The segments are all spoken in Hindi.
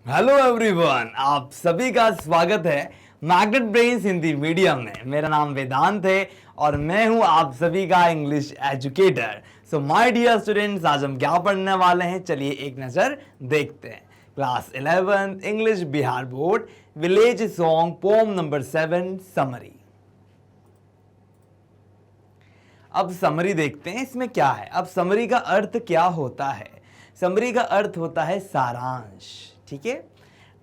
हेलो एवरीवन, आप सभी का स्वागत है मैग्नेट ब्रेन्स हिंदी मीडियम में। मेरा नाम वेदांत है और मैं हूं आप सभी का English educator. So my dear students, आज हम क्या पढ़ने वाले हैं, चलिए एक नज़र देखते हैं। Class 11 English Bihar board village song poem number 7 summary. अब समरी देखते हैं इसमें क्या है। अब समरी का अर्थ क्या होता है? समरी का अर्थ होता है सारांश। ठीक है,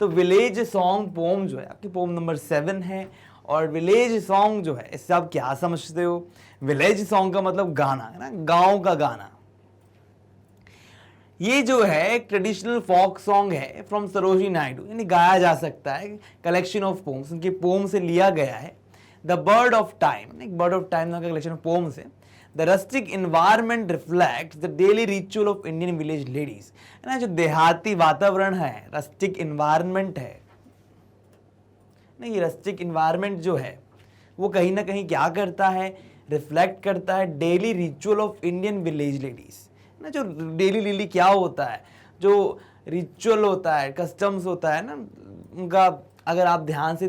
तो विलेज सॉन्ग पोम जो है आपकी पोम नंबर 7 है। और विलेज सॉन्ग जो है इससे आप क्या समझते हो? विलेज सॉन्ग का मतलब गाना है ना, गांव का गाना। ये जो है एक ट्रेडिशनल फोक सॉन्ग है फ्रॉम सरोजिनी नायडू, यानी गाया जा सकता है। कलेक्शन ऑफ पोम्स, उनके पोम से लिया गया है। द बर्ड ऑफ टाइम, एक बर्ड ऑफ टाइम नाम का कलेक्शन ऑफ पोम्स है। The rustic environment reflects the daily ritual of Indian village ladies, है ना। जो देहाती वातावरण है, रस्टिक इन्वायरमेंट है ना, ये रस्टिक इन्वायरमेंट जो है वो कहीं ना कहीं क्या करता है, रिफ्लेक्ट करता है daily ritual of Indian village ladies ना। जो डेली क्या होता है, जो रिचुअल होता है, कस्टम्स होता है ना उनका, अगर आप ध्यान से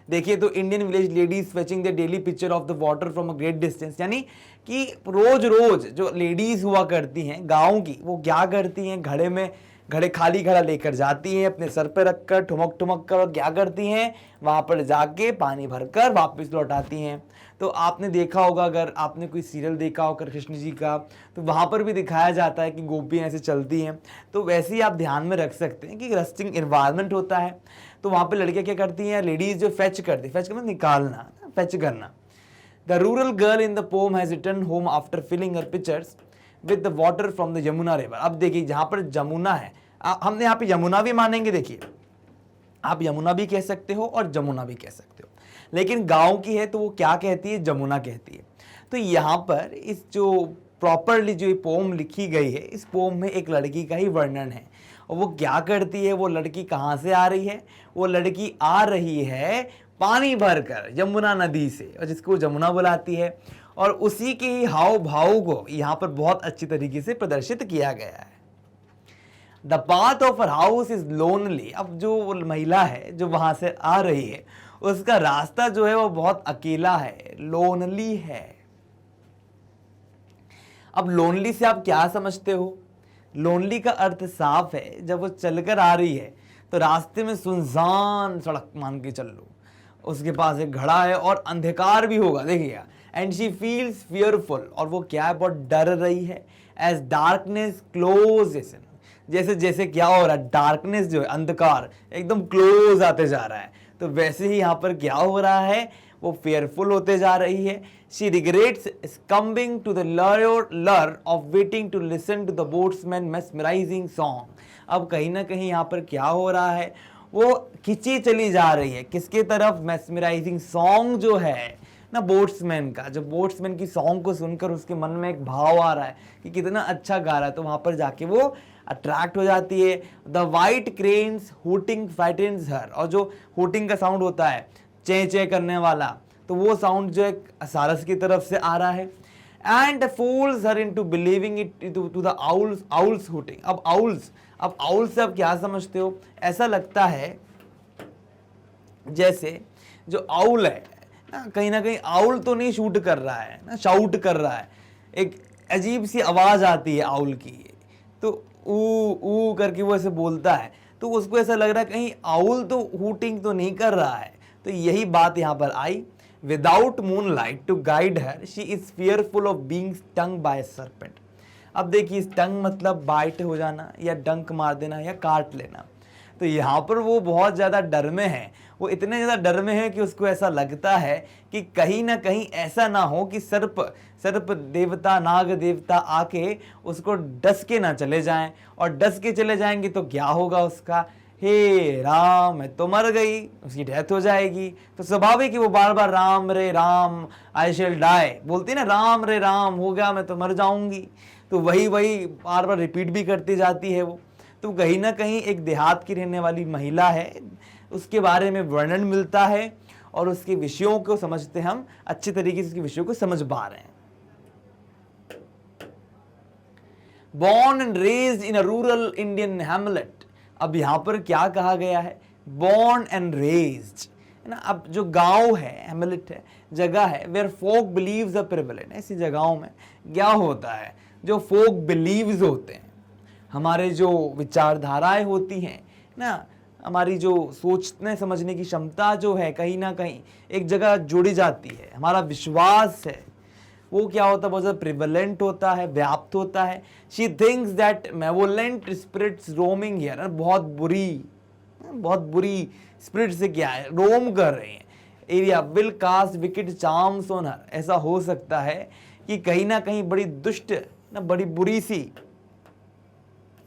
देखिए तो Indian village ladies fetching the daily picture of the water from a great distance, यानी कि रोज रोज जो लेडीज हुआ करती हैं गाँव की, वो क्या करती हैं, घड़े खाली घड़ा लेकर जाती हैं, अपने सर पे रखकर ठुमक ठुमक कर, और क्या करती हैं, वहाँ पर जाके पानी भरकर वापस लौटाती हैं। तो आपने देखा होगा, अगर आपने कोई सीरियल देखा होगा कृष्ण जी का, तो वहाँ पर भी दिखाया जाता है कि गोपियाँ ऐसे चलती हैं। तो वैसे ही आप ध्यान में रख सकते हैं कि रस्टिंग इन्वायरमेंट होता है, तो वहाँ पर लड़कियाँ क्या करती हैं, लेडीज जो फेच करती, फेच करना निकालना, फेच करना। The rural girl in the poem has return home after filling her pitchers with the water from the Yamuna river. अब देखिए जहाँ पर जमुना है, हमने यहाँ पे यमुना भी मानेंगे। देखिए आप यमुना भी कह सकते हो और जमुना भी कह सकते हो, लेकिन गांव की है तो वो क्या कहती है, जमुना कहती है। तो यहाँ पर इस जो प्रॉपरली जो पोम लिखी गई है, इस पोम में एक लड़की का ही वर्णन है। और वो क्या करती है, वो लड़की कहाँ से आ रही है, वो लड़की आ रही है पानी भरकर यमुना नदी से, और जिसको जमुना बुलाती है। और उसी के ही हाव भाव को यहाँ पर बहुत अच्छी तरीके से प्रदर्शित किया गया है। The path of her house is lonely. अब जो महिला है जो वहां से आ रही है, उसका रास्ता जो है वो बहुत अकेला है, लोनली है। अब लोनली से आप क्या समझते हो? लोनली का अर्थ साफ है, जब वो चलकर आ रही है तो रास्ते में सुनसान सड़क मान के चल लो, उसके पास एक घड़ा है और अंधकार भी होगा, देखिएगा। एंड शी फील्स फियरफुल, और वो क्या है, बहुत डर रही है। एज डार्कनेस क्लोज, जैसे जैसे क्या हो रहा है, डार्कनेस जो है, अंधकार एकदम क्लोज आते जा रहा है, तो वैसे ही यहाँ पर क्या हो रहा है, वो फेयरफुल होते जा रही है। She regrets succumbing to the lure of waiting to listen to the boatsman mesmerising song. अब कहीं ना कहीं यहाँ पर क्या हो रहा है, वो खिंची चली जा रही है किसके तरफ, मेस्मराइजिंग सॉन्ग जो है ना बोट्समैन का। जब बोट्समैन की सॉन्ग को सुनकर उसके मन में एक भाव आ रहा है कि कितना अच्छा गा रहा है, तो वहां पर जाके वो अट्रैक्ट हो जाती है। द वाइट क्रेन्स हूटिंग फ्राइटन्स हर, और जो हूटिंग का साउंड होता है, चे चे करने वाला, तो वो साउंड जो है सारस की तरफ से आ रहा है। And fools her into believing it to the owls hooting. अब आउल्स से आप क्या समझते हो? ऐसा लगता है जैसे जो आउल है ना कहीं आउल तो नहीं शूट कर रहा है ना, शाउट कर रहा है, एक अजीब सी आवाज आती है आउल की, तो ऊ करके वो ऐसे बोलता है, तो उसको ऐसा लग रहा है कहीं आउल तो हूटिंग तो नहीं कर रहा है। तो यही बात यहाँ पर आई। Without moon light to guide her, she is fearful of being stung by serpent. अब देखिए, स्टंग मतलब बाइट हो जाना या डंक मार देना या काट लेना। तो यहाँ पर वो बहुत ज़्यादा डर में है, वो इतने ज़्यादा डर में है कि उसको ऐसा लगता है कि कहीं ना कहीं ऐसा ना हो कि सर्प देवता, नाग देवता आके उसको डस के ना चले जाएं, और डस के चले जाएंगे तो क्या होगा उसका, हे राम, मैं तो मर गई, उसकी डेथ हो जाएगी। तो स्वाभाविक कि वो बार बार राम रे राम, आई शेल डाई बोलती ना, राम रे राम हो गया, मैं तो मर जाऊंगी। तो वही बार बार रिपीट भी करती जाती है वो। तो कहीं ना कहीं एक देहात की रहने वाली महिला है, उसके बारे में वर्णन मिलता है, और उसके विषयों को समझते हम अच्छे तरीके से, उसके विषयों को समझ पा रहे हैं। Born and raised in a rural Indian hamlet, अब यहाँ पर क्या कहा गया है, born and raised, है ना। अब जो गांव है, हैमलेट है, जगह है, where folk beliefs are prevalent, ऐसी जगहों में क्या होता है, जो फोक बिलीव्स होते हैं, हमारे जो विचारधाराएं होती हैं ना, हमारी जो सोचने समझने की क्षमता जो है, कहीं ना कहीं एक जगह जुड़ी जाती है, हमारा विश्वास है, वो क्या होता है, बहुत ज़्यादा प्रिवेलेंट होता है, व्याप्त होता है। She thinks that malevolent spirits roaming here, बहुत बुरी स्पिरिट से क्या है, रोम कर रहे हैं area, will cast wicked charms on her, ऐसा हो सकता है कि कहीं ना कहीं बड़ी दुष्ट ना, बड़ी बुरी सी,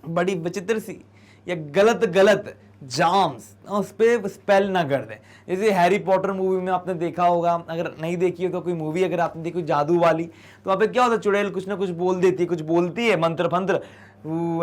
बड़ी विचित्र सी या गलत जाम्स उस पर स्पेल ना कर दें। जैसे हैरी पॉटर मूवी में आपने देखा होगा, अगर नहीं देखी हो तो कोई मूवी अगर आपने देखी जादू वाली, तो वहाँ पे क्या होता है, चुड़ैल कुछ ना कुछ बोल देती है, कुछ बोलती है, मंत्र फंत्र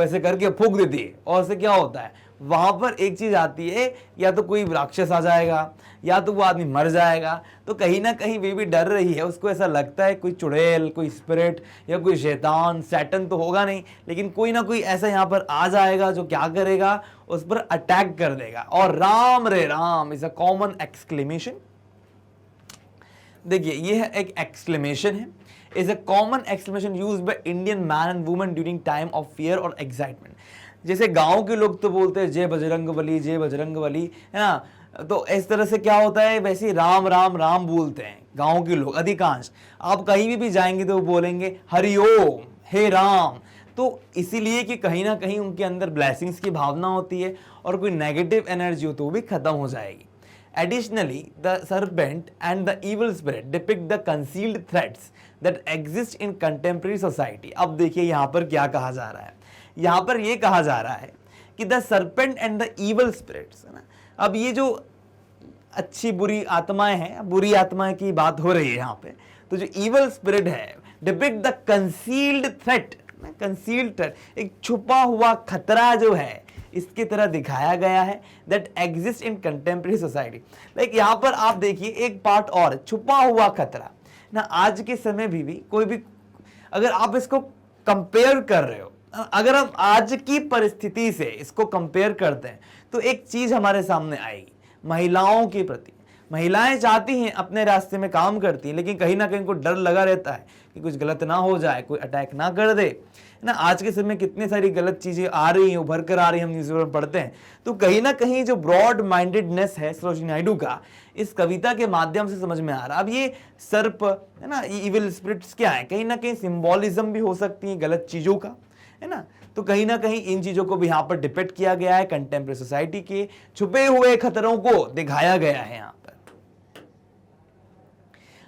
ऐसे करके फूंक देती है, और उससे क्या होता है, वहां पर एक चीज आती है, या तो कोई राक्षस आ जाएगा या तो वो आदमी मर जाएगा। तो कहीं ना कहीं वे भी डर रही है, उसको ऐसा लगता है कोई चुड़ैल, कोई स्पिरिट या कोई शैतान, सैटन तो होगा नहीं, लेकिन कोई ना कोई ऐसा यहाँ पर आ जाएगा जो क्या करेगा, उस पर अटैक कर देगा। और राम रे Ram is a common exclamation. देखिए ये है एक एक्सक्लेमेशन है, is a common exclamation used by Indian man and women during time of fear और एक्साइटमेंट। जैसे गांव के लोग तो बोलते हैं जय बजरंग बली, जय बजरंग बली, है ना। तो इस तरह से क्या होता है, वैसे राम राम राम बोलते हैं गांव के लोग अधिकांश। आप कहीं भी जाएंगे तो वो बोलेंगे हरिओम, हे राम। तो इसीलिए कि कहीं ना कहीं उनके अंदर ब्लेसिंग्स की भावना होती है, और कोई नेगेटिव एनर्जी हो तो वो भी खत्म हो जाएगी। Additionally, the serpent and the evil spirit depict the concealed threats that exist in contemporary society. अब देखिए यहाँ पर क्या कहा जा रहा है, यहाँ पर ये कहा जा रहा है कि the serpent and the evil spirits, है ना। अब ये जो अच्छी बुरी आत्माएं हैं, बुरी आत्माएं की बात हो रही है यहाँ पे, तो जो evil spirit है, depict the concealed threat, concealed threat, एक छुपा हुआ खतरा जो है, इसकी तरह दिखाया गया है, that exist in contemporary society. Like यहाँ पर आप देखिए एक पार्ट और, छुपा हुआ खतरा ना। आज के समय भी कोई भी अगर आप इसको कंपेयर कर रहे हो, अगर हम आज की परिस्थिति से इसको कंपेयर करते हैं, तो एक चीज हमारे सामने आएगी, महिलाओं के प्रति। महिलाएं चाहती हैं, अपने रास्ते में काम करती हैं, लेकिन कहीं ना कहीं उनको डर लगा रहता है कि कुछ गलत ना हो जाए, कोई अटैक ना कर दे, है ना। आज के समय कितनी सारी गलत चीजें आ रही हैं, उभर कर आ रही हैं, हम न्यूज़पेपर में पढ़ते हैं। तो कहीं ना कहीं जो ब्रॉड माइंडेडनेस है सरोजिनी नायडू का, इस कविता के माध्यम से समझ में आ रहा। अब ये सर्प, है ना, इविल स्पिरिट्स क्या है, कहीं ना कहीं सिंबॉलिज्म भी हो सकती है गलत चीजों का, है ना। तो कहीं ना कहीं इन चीजों को भी यहाँ पर डिपेक्ट किया गया है, कंटेम्प्रेरी सोसाइटी के छुपे हुए खतरों को दिखाया गया है यहाँ पर।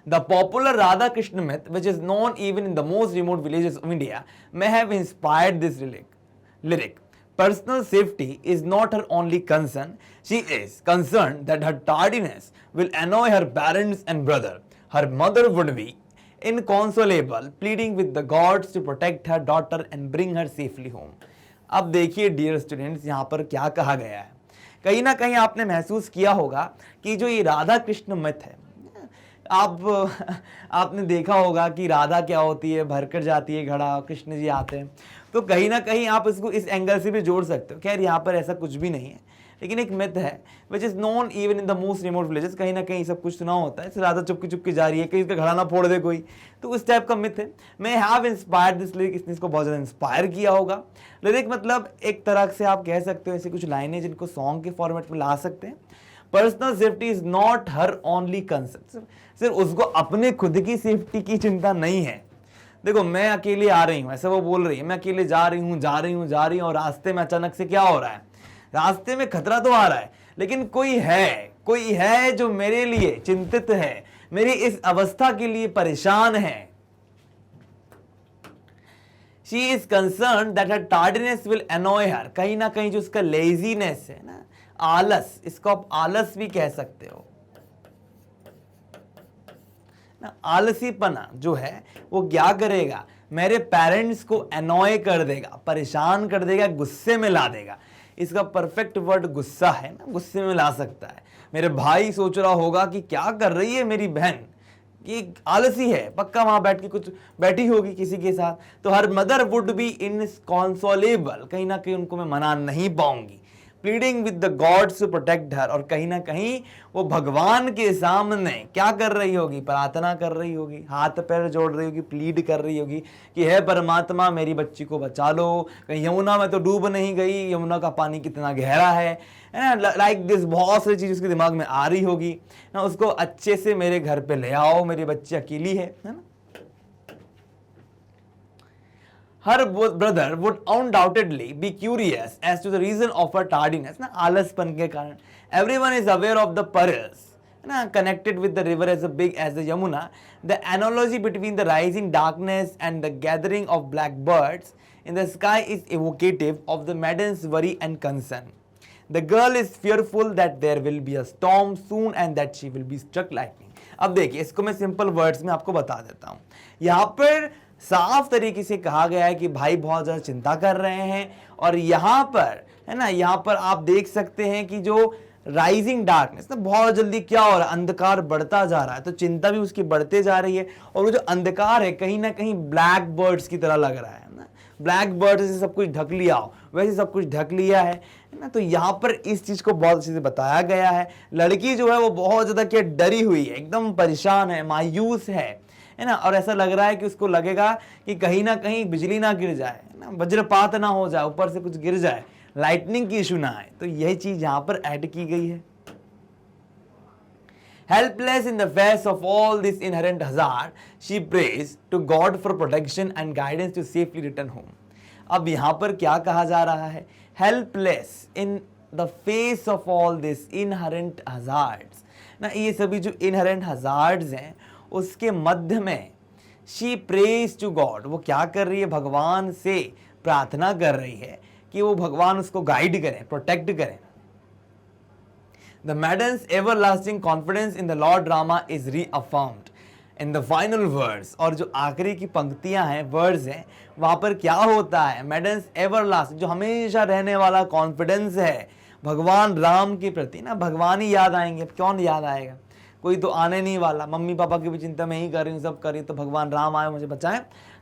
The popular Radha Krishna myth, which is known even in the most remote villages of India, may have inspired this lyric. Personal safety is not her only concern. She is concerned that her tardiness will annoy her parents and brother. Her mother would be inconsolable, pleading with the gods to protect her daughter and bring her safely home. अब देखिए डियर स्टूडेंट्स, यहाँ पर क्या कहा गया है। कहीं ना कहीं आपने महसूस किया होगा कि जो ये राधा कृष्ण मिथ है, आपने देखा होगा कि राधा क्या होती है, भरकर जाती है घड़ा, कृष्ण जी आते हैं। तो कहीं ना कहीं आप इसको इस एंगल से भी जोड़ सकते हो। खैर यहाँ पर ऐसा कुछ भी नहीं है, लेकिन एक मिथ है which is known even in the most remote villages. कहीं ना कहीं सब कुछ सुना होता है, राधा चुपके चुपके जा रही है, कहीं इसका घड़ा ना फोड़ दे कोई, तो उस टाइप का मिथ है। मैं हैव इंस्पायर्ड दिस लिरिक, इसने इसको बहुत ज़्यादा इंस्पायर किया होगा। लिरिक मतलब एक तरह से आप कह सकते हो ऐसी कुछ लाइनें जिनको सॉन्ग के फॉर्मेट में ला सकते हैं। Personal safety is not her only concern, सिर्फ उसको अपने खुद की सेफ्टी की चिंता नहीं है। देखो मैं अकेले आ रही हूँ, ऐसा वो बोल रही है, मैं अकेले जा रही हूँ और रास्ते में अचानक से क्या हो रहा है, रास्ते में खतरा तो आ रहा है, लेकिन कोई है जो मेरे लिए चिंतित है, मेरी इस अवस्था के लिए परेशान है। She is concerned that her tardiness will annoy her, कहीं ना कहीं जो उसका लेजीनेस है ना, आलस, इसको आप आलस भी कह सकते हो ना। आलसीपना जो है वो क्या करेगा, मेरे पेरेंट्स को एनॉय कर देगा, परेशान कर देगा, गुस्से में ला देगा। इसका परफेक्ट वर्ड गुस्सा है ना, गुस्से में ला सकता है। मेरे भाई सोच रहा होगा कि क्या कर रही है मेरी बहन, कि आलसी है, पक्का वहां बैठ के कुछ बैठी होगी किसी के साथ। तो her mother would be inconsolable, कहीं ना कहीं उनको मैं मना नहीं पाऊंगी, pleading with the gods to protect her, और कहीं ना कहीं वो भगवान के सामने क्या कर रही होगी, प्रार्थना कर रही होगी, हाथ पैर जोड़ रही होगी, प्लीड कर रही होगी कि हे परमात्मा मेरी बच्ची को बचा लो, कहीं यमुना में तो डूब नहीं गई, यमुना का पानी कितना गहरा है ना, लाइक दिस बहुत सारी चीज उसके दिमाग में आ रही होगी ना, उसको अच्छे से मेरे घर पे ले आओ, मेरी बच्ची अकेली है ना। Her brother would undoubtedly be curious as to the reason of her tardiness, ना आलसपन के कारण। Everyone is aware of the perils ना connected with the river as big as the Yamuna. The analogy between the rising darkness and the gathering of black birds in the sky is evocative of the maiden's worry and concern. The girl is fearful that there will be a storm soon and that she will be struck lightning. अब देखिए, इसको मैं सिंपल वर्ड्स में आपको बता देता हूँ। यहाँ पर साफ तरीके से कहा गया है कि भाई बहुत ज़्यादा चिंता कर रहे हैं, और यहाँ पर है ना, यहाँ पर आप देख सकते हैं कि जो राइजिंग डार्कनेस ना, बहुत जल्दी क्या हो रहा है, अंधकार बढ़ता जा रहा है, तो चिंता भी उसकी बढ़ते जा रही है, और वो जो अंधकार है कहीं ना कहीं ब्लैक बर्ड्स की तरह लग रहा है ना, ब्लैक बर्ड से सब कुछ ढक लिया हो वैसे सब कुछ ढक लिया है ना। तो यहाँ पर इस चीज को बहुत अच्छे से बताया गया है। लड़की जो है वो बहुत ज्यादा क्या डरी हुई है, एकदम परेशान है, मायूस है ना, और ऐसा लग रहा है कि उसको लगेगा कि कहीं ना कहीं बिजली ना गिर जाए ना, वज्रपात ना हो जाए, ऊपर से कुछ गिर जाए, लाइटनिंग की इशू ना आए। तो यही चीज यहाँ पर ऐड की गई है। Helpless in the face of all this inherent hazard, she prays to God for protection and guidance to safely return home. अब यहाँ पर क्या कहा जा रहा है, helpless in the face of all this inherent hazards ना, ये सभी जो inherent hazards हैं उसके मध्य में she prays to God, वो क्या कर रही है, भगवान से प्रार्थना कर रही है कि वो भगवान उसको गाइड करें, प्रोटेक्ट करें। The maiden's everlasting confidence in the Lord Rama is reaffirmed in the final verse। और जो आखिरी की पंक्तियां हैं, वर्ड्स हैं, वहां पर क्या होता है, maiden's everlasting, जो हमेशा रहने वाला कॉन्फिडेंस है भगवान राम के प्रति ना, भगवान ही याद आएंगे, कौन याद आएगा, कोई तो आने नहीं वाला, मम्मी पापा की भी चिंता मैं ही कर रही हूँ, सब कर रही हूँ, तो भगवान राम आए मुझे बचाएं।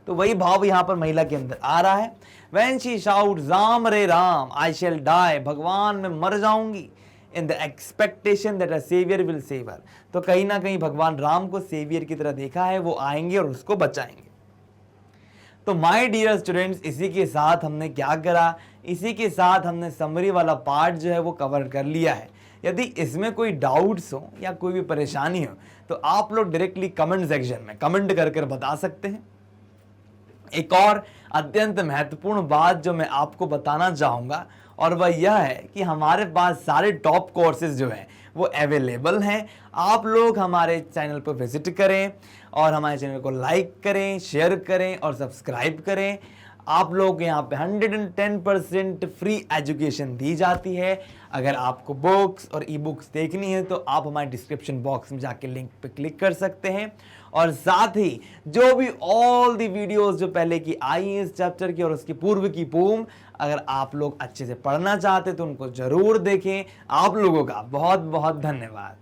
तो वही भाव यहाँ पर महिला के अंदर आ रहा है। When she shouts राम रे राम I shall die, भगवान मैं मर जाऊंगी, in the expectation that a savior will save her, तो कहीं ना कहीं भगवान राम को सेवियर की तरह देखा है, वो आएंगे और उसको बचाएंगे। तो माय डियर स्टूडेंट्स, इसी के साथ हमने क्या करा, इसी के साथ हमने समरी वाला पार्ट जो है वो कवर कर लिया है। यदि इसमें कोई डाउट्स हो या कोई भी परेशानी हो तो आप लोग डायरेक्टली कमेंट सेक्शन में कमेंट कर बता सकते हैं। एक और अत्यंत महत्वपूर्ण बात जो मैं आपको बताना चाहूँगा, और वह यह है कि हमारे पास सारे टॉप कोर्सेज जो हैं वो अवेलेबल हैं। आप लोग हमारे चैनल पर विजिट करें और हमारे चैनल को लाइक करें, शेयर करें और सब्सक्राइब करें। आप लोग यहाँ पे 110% फ्री एजुकेशन दी जाती है। अगर आपको बुक्स और ई बुक्स देखनी है तो आप हमारे डिस्क्रिप्शन बॉक्स में जाके लिंक पे क्लिक कर सकते हैं, और साथ ही जो भी ऑल दी वीडियोस जो पहले की आई हैं इस चैप्टर की और उसकी पूर्व की पोम, अगर आप लोग अच्छे से पढ़ना चाहते तो उनको जरूर देखें। आप लोगों का बहुत बहुत धन्यवाद।